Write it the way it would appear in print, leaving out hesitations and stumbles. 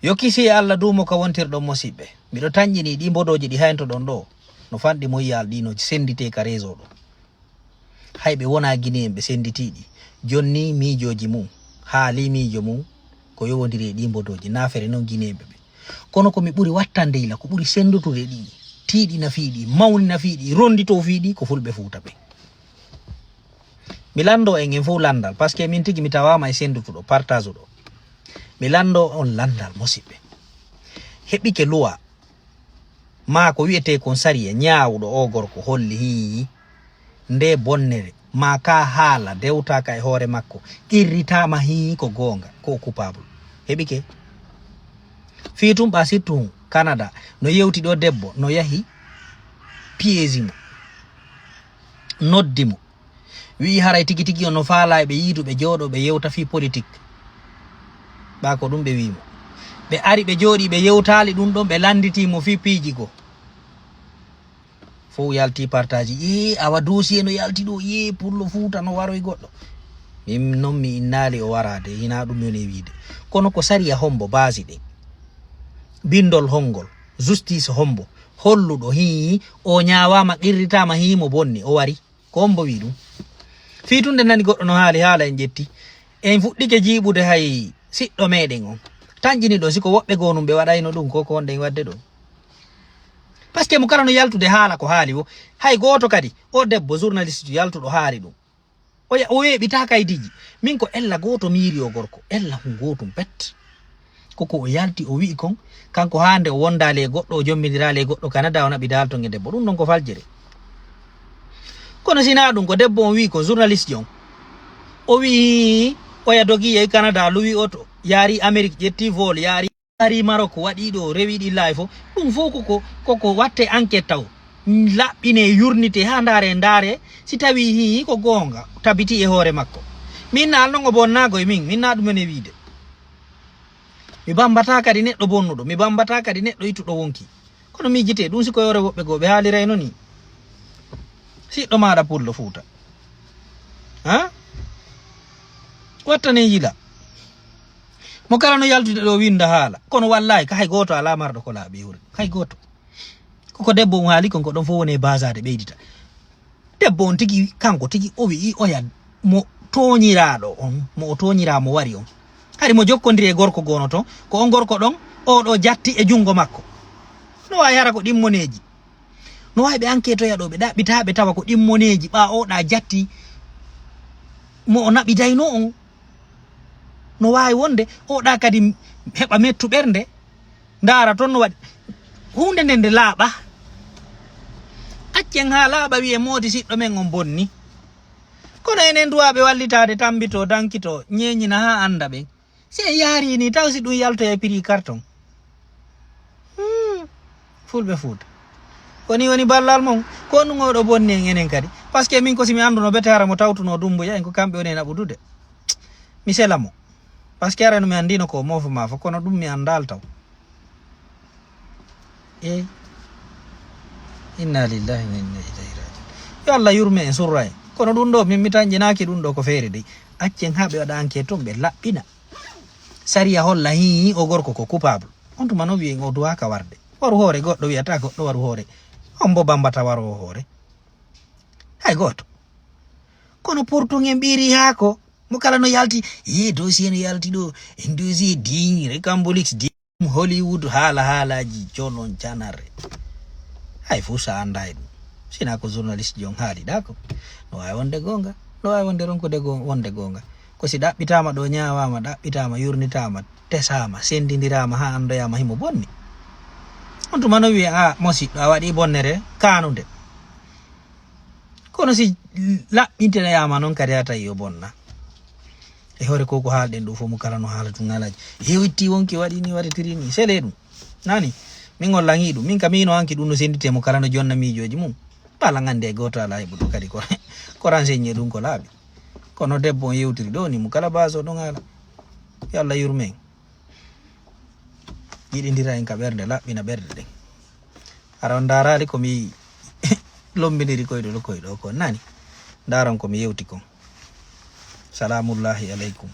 Yokisi Allah dumo ka wontirɗon mosiɓɓe miɗo tanƴini ɗi mbodoji ɗi haynto ɗon ɗo no fanɗi moyyal ɗinoji sendite ka réseau ɗo hayɓe wona guinéen ɓe senditiɗi jonni miijoji mum haali miijo mum ko yowodiri e ɗi mbodoji nafere noon guinéeɓe ɓe kono komi ɓuri wattande ila ko ɓuri sendutude ɗi tiiɗi nafiiɗi mawni nafiiɗi rondito fiiɗi ko fulɓe Fuuta ɓe mi lando en fof landal par ce que min tigi mi tawama e sendutuɗo partage ɗo mi lando on landal mosiɓɓe heɓike luwa ma ko wiyete kon sariya ñaawɗo o gorko holli hi nde bonnere ma ka haala dewtaka e hoore makko irritama hi ko gonga ko coupable heɓike fiitum ɓa sirtu Canada no yewti ɗo debbo no yahi piési mo noddi mo wi haray tigi tigi on no faala ɓe yiidu ɓe jooɗo ɓe yewta fi politique ɓa ko ɗum ɓe wimo ɓe ari ɓe jooɗi ɓe yewtali ɗum ɗon ɓe landitimo fi piiji go fo yalti partage ye awa dossier no yalti ɗo ye pullo Fuuta no waroy goɗɗo min noon mi innali o warade hina ɗum yoni wiide kono ko sariya hombo basi ɗe bindol hongol justice hombo holluɗo hi o ñawama qirritama hi mo bonni o wari ko hombo wi ɗum fiitunde nani goɗɗo no haala en ƴetti en fuɗɗike jiiɓude hay siɗɗo meɗen on tanƴini ɗo siko woɓɓe gonum ɓe waɗayno ɗum ko wonɗen wadde ɗo par ce que mo kala no yaltude haala ko haali wo hay goto kadi o debbo journaliste yaltuɗo haali ɗum o weeɓita kaydiji min ko ella goto miiri o gorko ella hum gotum pet koko o yalti o wi'i kon kanko hande o wondale e goɗɗo o jommidirale e goɗɗo Canada o naɓi dalton e debbo ɗum ɗon ko faljere kono sina ɗum ko debbo on wi ko journaliste on o wi oya dogi e Canada luwi oto yaari Amérique ƴetti vol yaari Maroc waɗi ɗo rewiɗi live fof ɗum fof koko watte enquête taw laɓɓine yurnite ha ndaare si tawi hi ko gonga tabiti e hoore makko min na alnon o bonnago e min na ɗum ene wiide mi bambata kadi neɗɗo bonnuɗo mi bambata kadi neɗɗo ituɗo wonki kono mi jite ɗum siko yore woɓɓe goo ɓe haalirayno ni siɗɗo maɗa pullo Fuuta ha wattane yila mo kala no yaltude ɗo winda haala kono wallahi ka hay goto ala marɗo ko laaɓi huri hay goto koko debbo on haali konko ɗon fof woni e basade ɓeydita debbo on tigi kanko tigi o wi oya mo toñiraɗo on mo o toñira mo wari on hari mo jokkodiri e gorko gono ton ko on gorko ɗon oɗo jatti e jungo makko no wawi hara ko ɗimmoneji no wawi ɓe enquête oya ɗo ɓe ɗaɓɓitaɓe tawa ko ɗimmoneji ɓa oɗa jatti mo o naɓidayno on no wawi wonde oɗa kadi heɓa mettu ɓernde ndara toon no waɗi hunde nde nde laaɓa accen ha laaɓa wiye moodi siɗɗo men on bonni kono enen duwaɓe wallitade tambito dankito ñeñina ha anda ɓen si en yaari ni taw si ɗum yaltoya prix carton fulɓe Fuuta koni woni ballal mon ko ɗum oɗo bonni en enen kadi par ce que min ko simi anduno bete hara mo tawtuno Dumbuya en ko kamɓe woni naɓudude mi sela mo par ce que arano mi andino ko mofo ma fo kono ɗum mi andal taw inna lillahi wa inna ilayhi rajiun yo Allah yurme en surra en kono ɗum ɗo min mi tañƴinaki ɗum ɗo ko feere dey accen ha ɓe waɗa enquête toon ɓe laɓɓina sariya holla hi o gorko ko coupable on tuma no wiyen o duwaka warde waru hoore goɗɗo wiyata goɗɗo waru hoore on bo bambata waro hoore hay goto kono pourtout en ɓiiri ha ko mo kala no yalti ye dossier no yalti ɗo en dossier digne recambolix Hollywood haalaji jonon janare hay fo sa anda e ɗum sina ko journaliste jon haaliɗa ko no wawi wonde gonga no wawi wonde ronkude wonde gonga ko si ɗaɓɓitama ɗo ñawama ɗaɓɓitama yurnitama tesama sendidirama ha andoyama himo bonni on tuma no wiya a mosiɗɗo a waɗi bonnere kanude kono si laɓɓintinayama noon kadi ha tawi o bonna e hoore koko haalɗen ɗo fof mo kala no haala ɗum ngalaji hewitti wonki waɗi ni waɗitiri ni sele ɗum nani min on langi ɗum min kam mino hanki ɗum no sendite mo kala no jonna miijoji mum ɓala gandi e goto ala heɓuɗo kadi ko renseigné ɗum ko laaɓi kono debbo on yewtiri ɗo ni mo kala base o ɗon haala yo Allah yurmen yiɗidira en ka ɓernde laɓɓina ɓerɗe ɗen ara on darali komi lombiniri koyɗo ɗo ko nani daron komi yewti kon salamullahi aleykum